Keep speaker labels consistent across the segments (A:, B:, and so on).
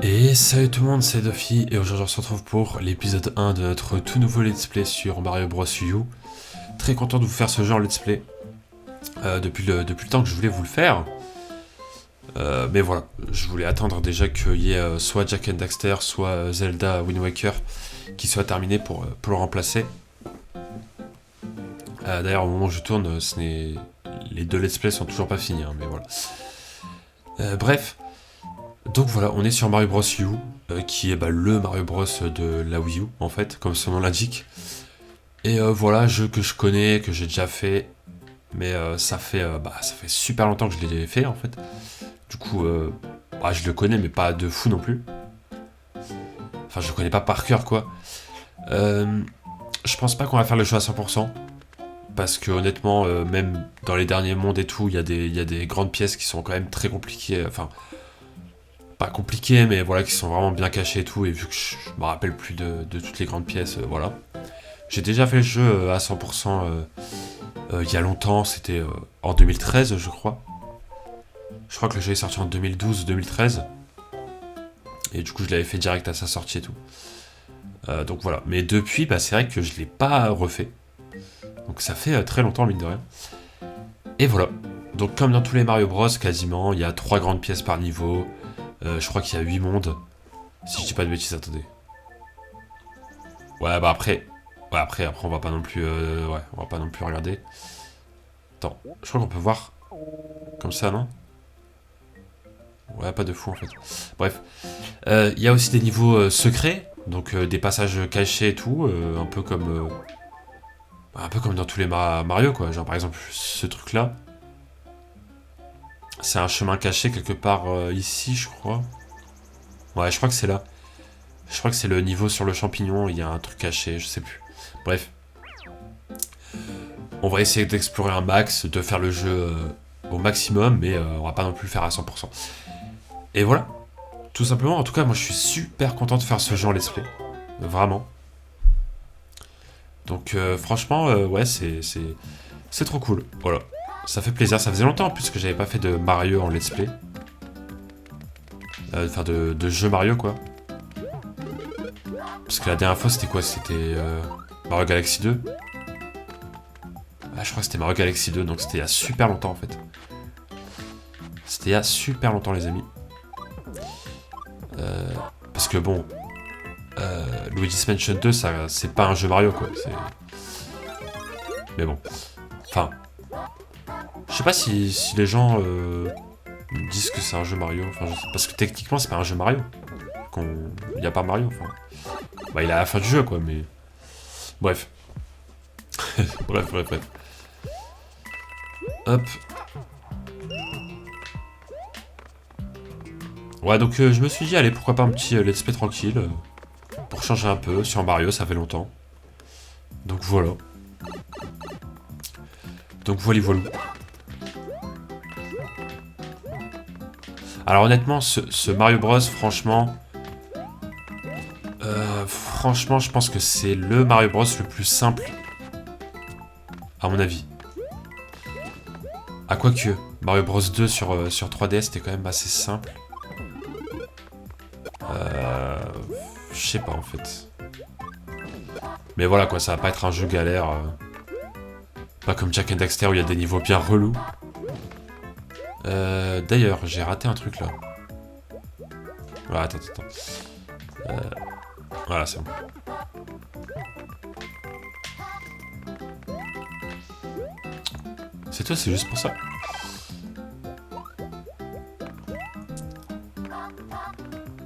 A: Et salut tout le monde, c'est Duffy et aujourd'hui on se retrouve pour l'épisode 1 de notre tout nouveau let's play sur Mario Bros U. Très content de vous faire ce genre let's play depuis le temps que je voulais vous le faire. Mais voilà, je voulais attendre déjà qu'il y ait soit Jak and Daxter, soit Zelda Wind Waker qui soit terminé pour le remplacer. D'ailleurs au moment où je tourne, les deux let's play sont toujours pas finis, hein, mais voilà. Bref. Donc voilà, on est sur Mario Bros U, qui est le Mario Bros de la Wii U, en fait, comme son nom l'indique. Et voilà, jeu que je connais, que j'ai déjà fait, mais ça fait super longtemps que je l'ai fait, en fait. Du coup, je le connais, mais pas de fou non plus. Enfin, je le connais pas par cœur, quoi. Je pense pas qu'on va faire le jeu à 100%, parce que honnêtement, même dans les derniers mondes et tout, il y a des grandes pièces qui sont quand même très compliquées, enfin... pas compliqué, mais voilà, qui sont vraiment bien cachés et tout, et vu que je me rappelle plus de toutes les grandes pièces, voilà. J'ai déjà fait le jeu à 100% il y a longtemps, c'était en 2013, je crois. Je crois que le jeu est sorti en 2012 ou 2013. Et du coup, je l'avais fait direct à sa sortie et tout. Donc voilà. Mais depuis, c'est vrai que je l'ai pas refait. Donc ça fait très longtemps, mine de rien. Et voilà. Donc comme dans tous les Mario Bros, quasiment, il y a 3 grandes pièces par niveau. Je crois qu'il y a 8 mondes. Si je dis pas de bêtises, attendez. Ouais, après, on va pas non plus... on va pas non plus regarder. Attends, je crois qu'on peut voir... Comme ça, non? Ouais, pas de fou, en fait. Bref. Il y a aussi des niveaux secrets. Donc, des passages cachés et tout. Un peu comme dans tous les Mario, quoi. Genre, par exemple, ce truc-là. C'est un chemin caché quelque part ici, je crois. Ouais, je crois que c'est là. Je crois que c'est le niveau sur le champignon, il y a un truc caché, je sais plus. Bref. On va essayer d'explorer un max, de faire le jeu au maximum, mais on va pas non plus le faire à 100%. Et voilà. Tout simplement, en tout cas, moi je suis super content de faire ce genre let's play. Vraiment. Donc franchement, ouais, c'est trop cool. Voilà. Ça fait plaisir, ça faisait longtemps en plus que j'avais pas fait de Mario en let's play. Enfin, de jeu Mario, quoi. Parce que la dernière fois, c'était quoi? C'était Mario Galaxy 2. Ah, je crois que c'était Mario Galaxy 2, donc c'était il y a super longtemps, en fait. C'était il y a super longtemps, les amis. Parce que bon... Luigi's Mansion 2, ça, c'est pas un jeu Mario, quoi. Mais bon. Enfin... Je sais pas si les gens disent que c'est un jeu Mario. Enfin, parce que techniquement, c'est pas un jeu Mario. Il n'y a pas Mario, enfin... il est à la fin du jeu, quoi, mais... Bref. bref. Hop. Ouais, donc je me suis dit, allez, pourquoi pas un petit let's play tranquille. Pour changer un peu. Sur Mario, ça fait longtemps. Donc voilà. Donc voilà. Alors honnêtement, ce Mario Bros, franchement... franchement, je pense que c'est le Mario Bros le plus simple. À mon avis. Ah, quoique, Mario Bros 2 sur 3DS, c'était quand même assez simple. Je sais pas, en fait. Mais voilà, quoi, ça va pas être un jeu galère. Pas comme Jak and Daxter où il y a des niveaux bien relous. D'ailleurs, j'ai raté un truc, là. Voilà, attends. Voilà, c'est bon. C'est toi, c'est juste pour ça.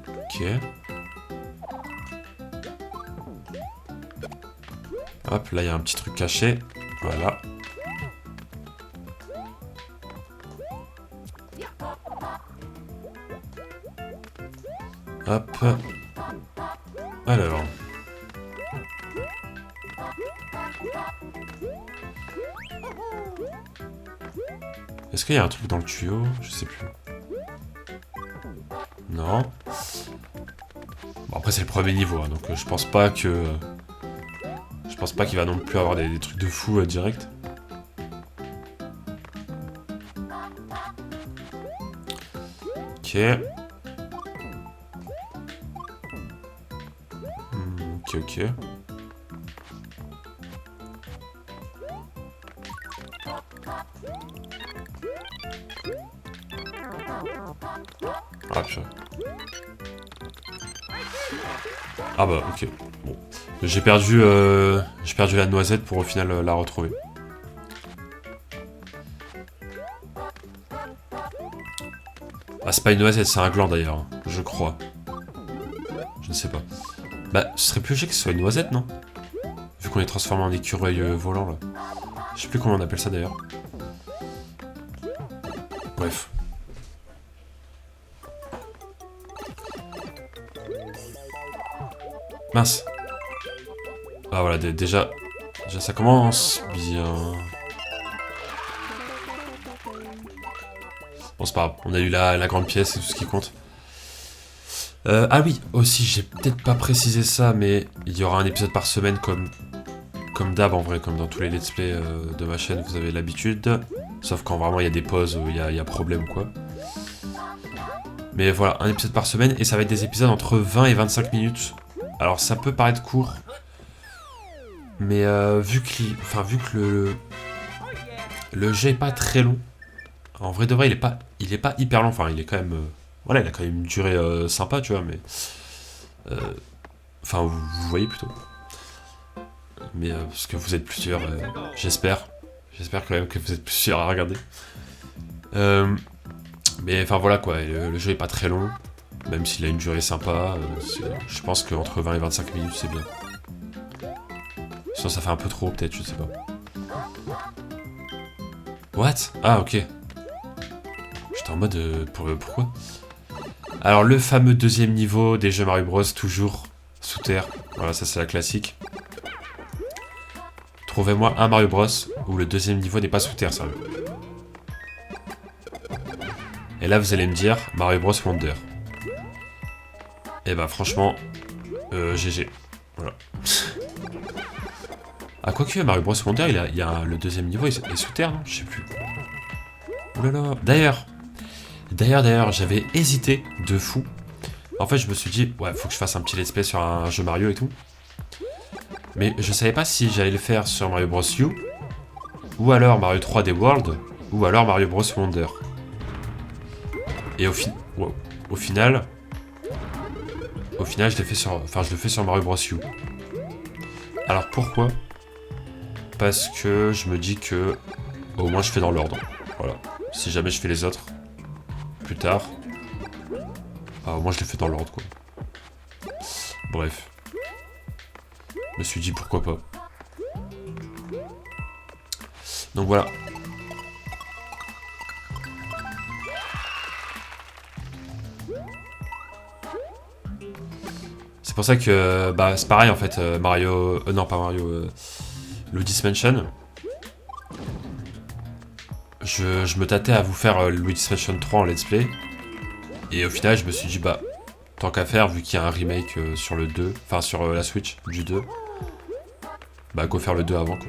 A: Ok. Hop, là il y a un petit truc caché. Voilà. Hop. Alors. Est-ce qu'il y a un truc dans le tuyau? Je sais plus. Non. Bon, après c'est le premier niveau, hein, donc je pense pas que... Je pense pas qu'il va non plus avoir des trucs de fou direct. Ok. Ok. Ah, purée. Ah bah ok. Bon. J'ai perdu la noisette pour au final la retrouver. Ah c'est pas une noisette, c'est un gland d'ailleurs, hein, je crois. Je ne sais pas. Bah ce serait plus logique que ce soit une noisette, non? Vu qu'on est transformé en écureuil volant là. Je sais plus comment on appelle ça d'ailleurs. Bref. Mince. Ah voilà, déjà ça commence bien. Bon c'est pas grave, on a eu la grande pièce, c'est tout ce qui compte. Ah oui, aussi, j'ai peut-être pas précisé ça, mais il y aura un épisode par semaine comme d'hab en vrai, comme dans tous les let's play de ma chaîne, vous avez l'habitude. Sauf quand vraiment il y a des pauses où il y a problème ou quoi. Mais voilà, un épisode par semaine, et ça va être des épisodes entre 20 et 25 minutes. Alors ça peut paraître court, mais vu que le jeu est pas très long, en vrai de vrai il est pas hyper long, enfin il est quand même... voilà, il a quand même une durée sympa, tu vois, mais... Enfin, vous voyez plutôt. Mais parce que vous êtes plusieurs, j'espère. J'espère quand même que vous êtes plusieurs à regarder. Mais enfin voilà quoi, le jeu est pas très long. Même s'il a une durée sympa, je pense qu'entre 20 et 25 minutes c'est bien. Sinon ça fait un peu trop peut-être, je sais pas. What? Ah ok. J'étais en mode... pourquoi? Alors le fameux deuxième niveau des jeux Mario Bros, toujours sous terre. Voilà, ça c'est la classique. Trouvez-moi un Mario Bros où le deuxième niveau n'est pas sous terre, sérieux. Et là vous allez me dire Mario Bros Wonder. Et bah franchement, GG. Voilà. Ah quoique Mario Bros Wonder, le deuxième niveau est sous terre, non? Je sais plus. Oulala. D'ailleurs, j'avais hésité de fou. En fait, je me suis dit, ouais, faut que je fasse un petit let's play sur un jeu Mario et tout. Mais je savais pas si j'allais le faire sur Mario Bros U, ou alors Mario 3D World, ou alors Mario Bros Wonder. Et au final, je le fais sur Mario Bros U. Alors pourquoi? Parce que je me dis que au moins je fais dans l'ordre. Voilà. Si jamais je fais les autres plus tard, bah, au moins je les fais dans l'ordre quoi. Bref. Je me suis dit pourquoi pas. Donc voilà. C'est pour ça que bah c'est pareil en fait Mario. Non pas Mario. Luigi's Mansion. Je me tâtais à vous faire Luigi's Mansion 3 en let's play. Et au final je me suis dit bah tant qu'à faire vu qu'il y a un remake sur le 2. Enfin sur la Switch du 2. Bah go faire le 2 avant quoi.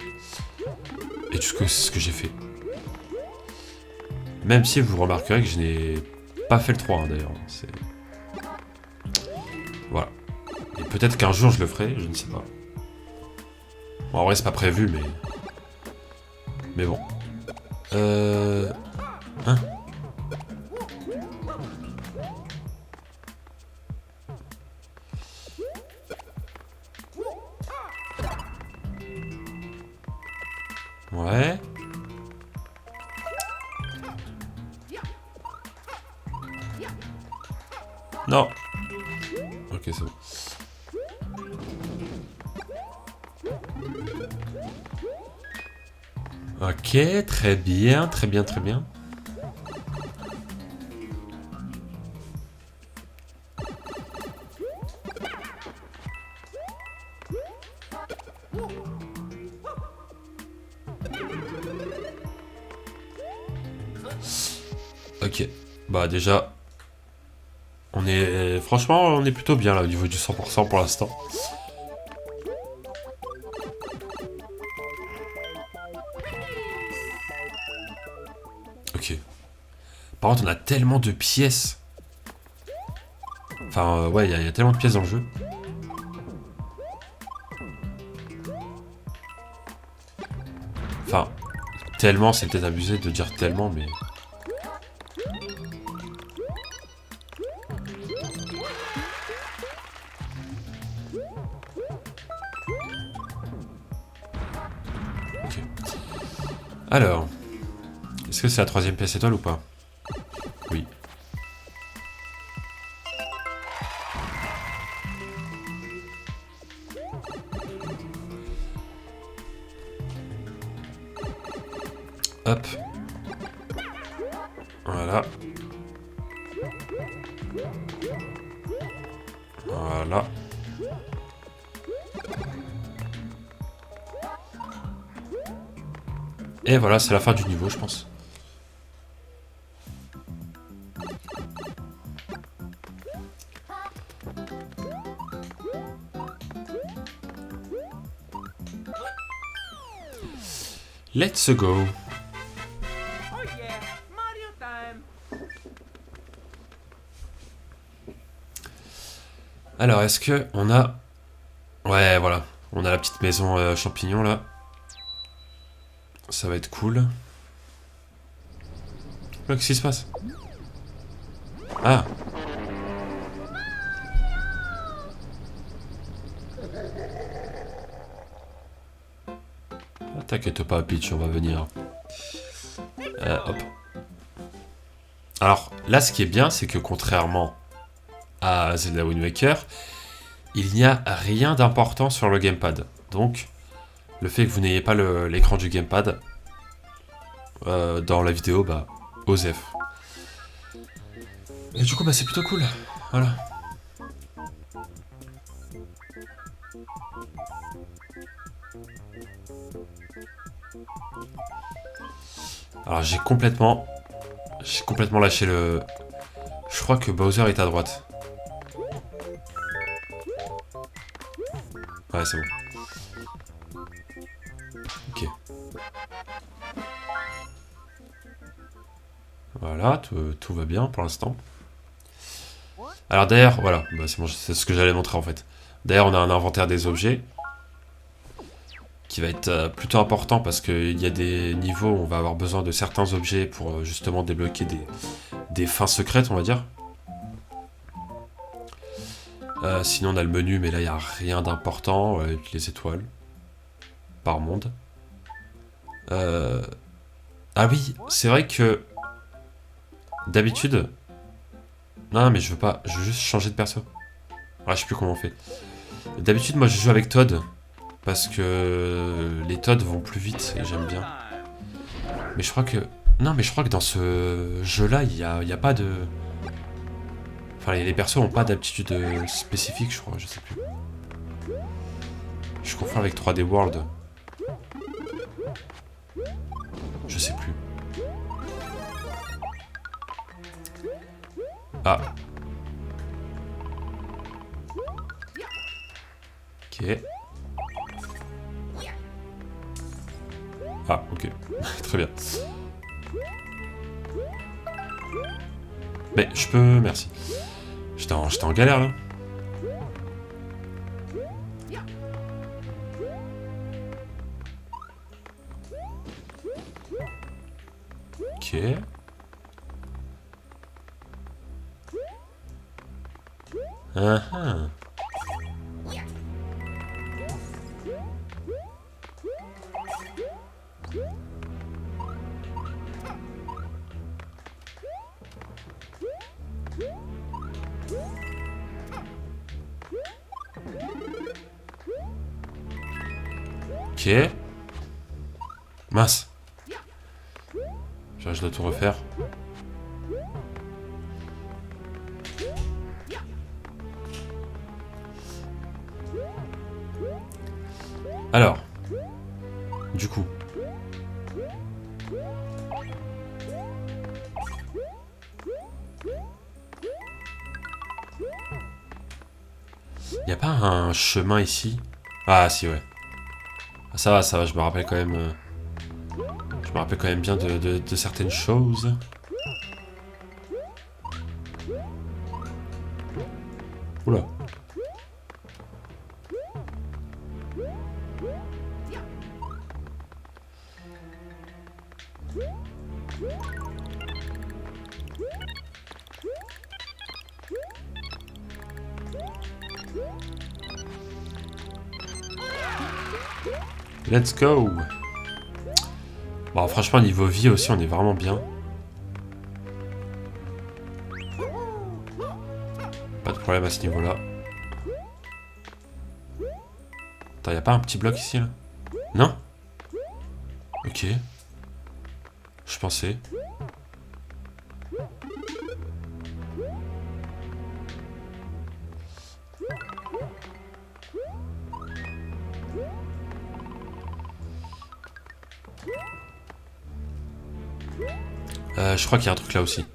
A: Et tout c'est ce que j'ai fait. Même si vous remarquerez que je n'ai pas fait le 3 hein, d'ailleurs. Voilà. Et peut-être qu'un jour je le ferai, je ne sais pas. Bon, en vrai c'est pas prévu mais... Mais bon. Hein? Ouais. Ok, c'est bon. Ok, très bien, très bien, très bien. Ok, bah déjà, franchement, on est plutôt bien là au niveau du 100% pour l'instant. Ok. Par contre, on a tellement de pièces. Enfin, ouais, il y a tellement de pièces dans le jeu. Enfin, tellement, c'est peut-être abusé de dire tellement, mais... Ok. Alors, est-ce que c'est la troisième pièce étoile ou pas? Oui. Hop. Voilà. Voilà. Et voilà, c'est la fin du niveau, je pense. Let's go.
B: Oh yeah, Mario time.
A: Alors, est-ce que on a... Ouais, voilà. On a la petite maison champignon, là. Ça va être cool. Là, qu'est-ce qui se passe? Ah. Ah, t'inquiète pas, Peach, on va venir. Hop. Alors, là, ce qui est bien, c'est que contrairement à Zelda Wind Waker, il n'y a rien d'important sur le gamepad. Donc, le fait que vous n'ayez pas l'écran du gamepad dans la vidéo, bah, osef. Et du coup, bah, c'est plutôt cool. Voilà. Alors, j'ai complètement lâché le... Je crois que Bowser est à droite. Ouais, c'est bon. Ok. Voilà, tout va bien pour l'instant. Alors d'ailleurs, voilà, bah, c'est bon, c'est ce que j'allais montrer en fait. D'ailleurs, on a un inventaire des objets qui va être plutôt important parce qu'il y a des niveaux où on va avoir besoin de certains objets pour justement débloquer des fins secrètes, on va dire. Sinon, on a le menu, mais là, il n'y a rien d'important. Et puis les étoiles par monde. Ah oui, c'est vrai que d'habitude... Non, mais je veux pas, je veux juste changer de perso. Ah, je sais plus comment on fait. D'habitude, moi, je joue avec Todd. Parce que les Todd vont plus vite et j'aime bien. Mais je crois que... Non, mais je crois que dans ce jeu-là, il y a pas de... Enfin, les persos ont pas d'aptitude spécifique, je crois, je sais plus. Je confonds avec 3D World. Je sais plus. Ah. Ok. Ah, ok. Très bien. Mais je peux... Merci. J'étais en galère, là. Ok. Ah ah. Ok. Mince. Je dois tout refaire. Alors. Du coup. Y a pas un chemin ici? Ah si, ouais. Ça va, je me rappelle quand même... Je me rappelle quand même bien de certaines choses. Oula. Let's go. Bon, franchement, niveau vie aussi, on est vraiment bien. Pas de problème à ce niveau-là. Attends, y a pas un petit bloc ici, là? Non? Ok. Je pensais. Je crois qu'il y a un truc là aussi.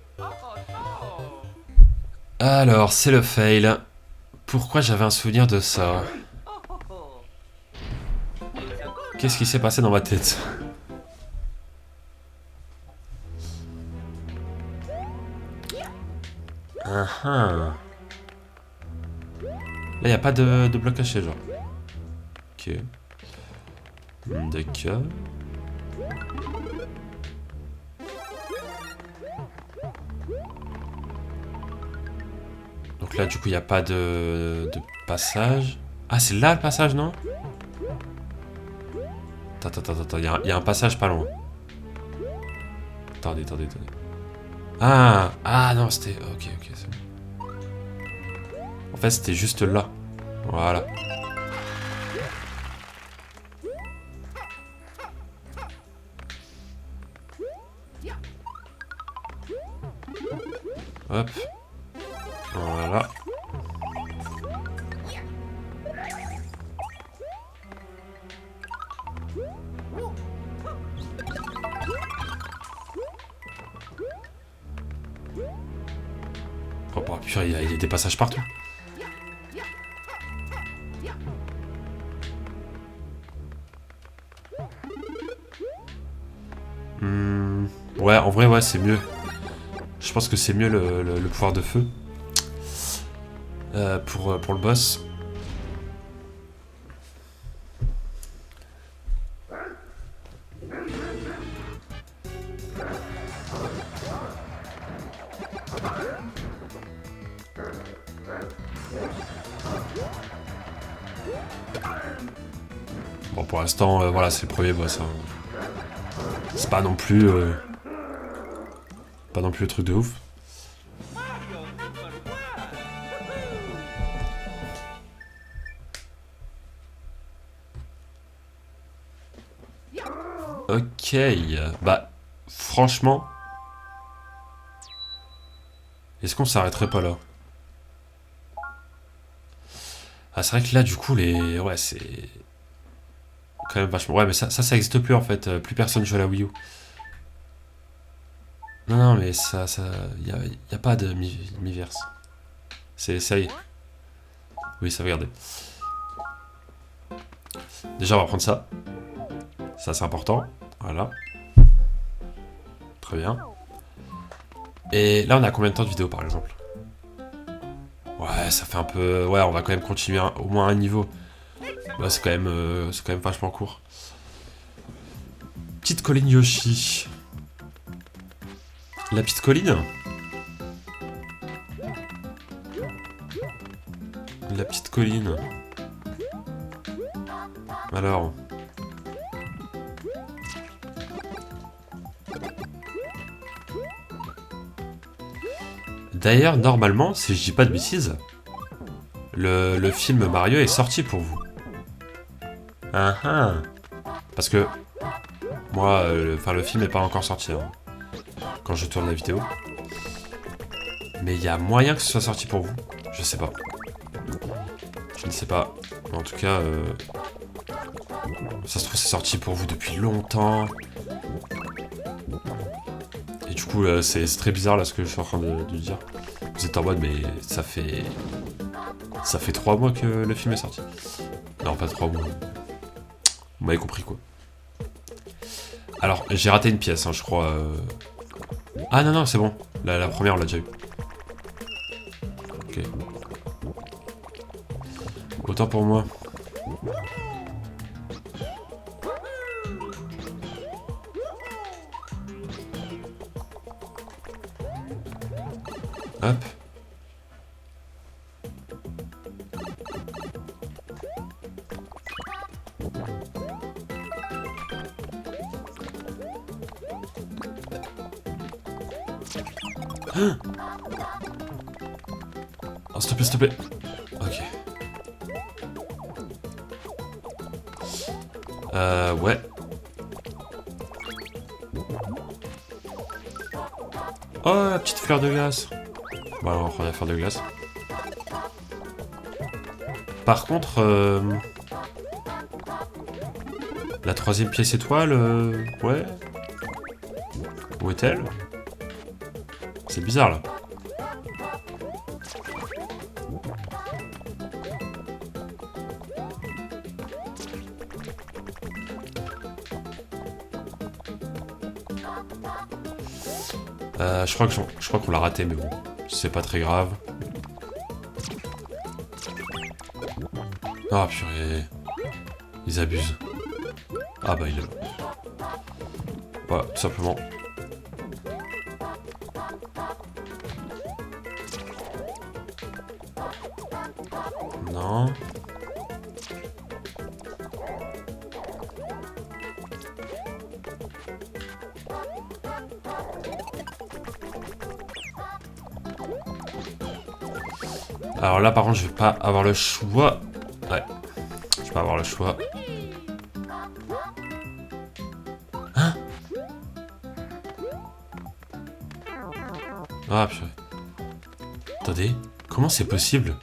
A: Alors, c'est le fail. Pourquoi j'avais un souvenir de ça? Qu'est-ce qui s'est passé dans ma tête? Ah ah. Là, il n'y a pas de bloc caché, genre. Ok. D'accord. Donc là, du coup, il n'y a pas de passage. Ah, c'est là le passage, non? Attends. Il y a un passage pas loin. Attendez. Ah non, c'était... Ok, c'est bon. En fait, c'était juste là. Voilà. Hop. Voilà. Oh, bah, purée, il y a des passages partout. Ouais, en vrai, ouais, c'est mieux. Je pense que c'est mieux le pouvoir de feu. Pour le boss. Bon, pour l'instant, voilà, c'est le premier boss. Hein. C'est pas non plus... pas non plus le truc de ouf. Ok, bah, franchement, est-ce qu'on s'arrêterait pas là? Ah, c'est vrai que là, du coup, ouais, c'est quand même vachement... Ouais, mais ça existe plus, en fait. Plus personne joue à la Wii U. Non, mais y a pas de mi-verse. Ça y est. Oui, ça, regardez. Déjà, on va prendre ça. Ça, c'est important. Voilà. Très bien. Et là, on a combien de temps de vidéo, par exemple? Ouais, ça fait un peu... Ouais, on va quand même continuer au moins un niveau. Bah, c'est quand même vachement court. Petite colline Yoshi. La petite colline? La petite colline. Alors... D'ailleurs, normalement, si je dis pas de bêtises, le film Mario est sorti pour vous. Ah ah. Parce que moi, le film n'est pas encore sorti hein, quand je tourne la vidéo. Mais il y a moyen que ce soit sorti pour vous. Je sais pas. Je ne sais pas. En tout cas, ça se trouve c'est sorti pour vous depuis longtemps. Et du coup, c'est très bizarre là ce que je suis en train de dire. Vous êtes en mode, mais ça fait 3 mois que le film est sorti. Non, pas 3 mois. Vous m'avez compris quoi. Alors, j'ai raté une pièce, hein, je crois. Ah non, non, c'est bon. La première, on l'a déjà eu. Ok. Autant pour moi. Hop. Oh, s'il te plaît, s'il te plaît. Ok. Ouais. Oh, la petite fleur de glace. Bon, alors, on prend la fleur de glace. Par contre, la troisième pièce étoile, ouais. Où est-elle? C'est bizarre, là. Je crois qu'on l'a raté, mais bon, c'est pas très grave. Ah purée, ils abusent. Ah bah il est là. Voilà, tout simplement. Non. Alors là, par contre, je vais pas avoir le choix. Ouais, je vais pas avoir le choix. Hein? Ah, purée. Attendez, comment c'est possible?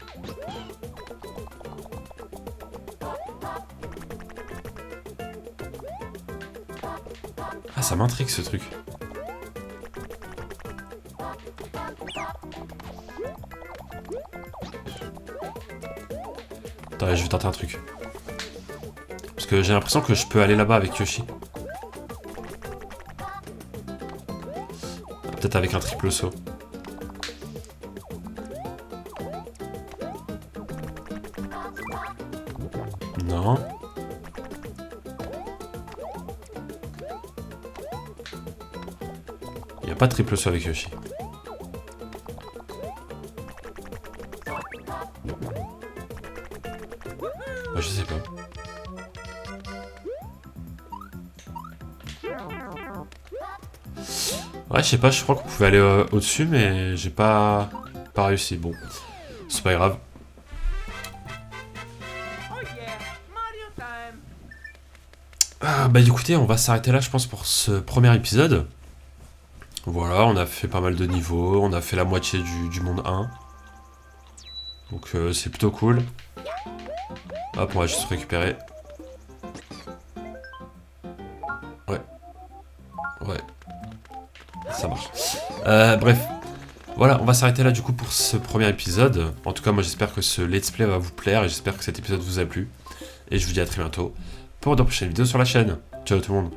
A: Ah, ça m'intrigue ce truc. Attends, je vais tenter un truc. Parce que j'ai l'impression que je peux aller là-bas avec Yoshi. Peut-être avec un triple saut. Non. Il n'y a pas de triple saut avec Yoshi. Bah, je sais pas. Ouais, je sais pas, je crois qu'on pouvait aller au-dessus, mais j'ai pas réussi. Bon, c'est pas grave.
B: Oh yeah, Mario time.
A: Ah, bah écoutez, on va s'arrêter là, je pense, pour ce premier épisode. Voilà, on a fait pas mal de niveaux, on a fait la moitié du monde 1. Donc c'est plutôt cool. Hop, on va juste récupérer. Ouais. Ouais. Ça marche. Bref. Voilà, on va s'arrêter là du coup pour ce premier épisode. En tout cas, moi j'espère que ce let's play va vous plaire et j'espère que cet épisode vous a plu. Et je vous dis à très bientôt pour de prochaines vidéos sur la chaîne. Ciao tout le monde.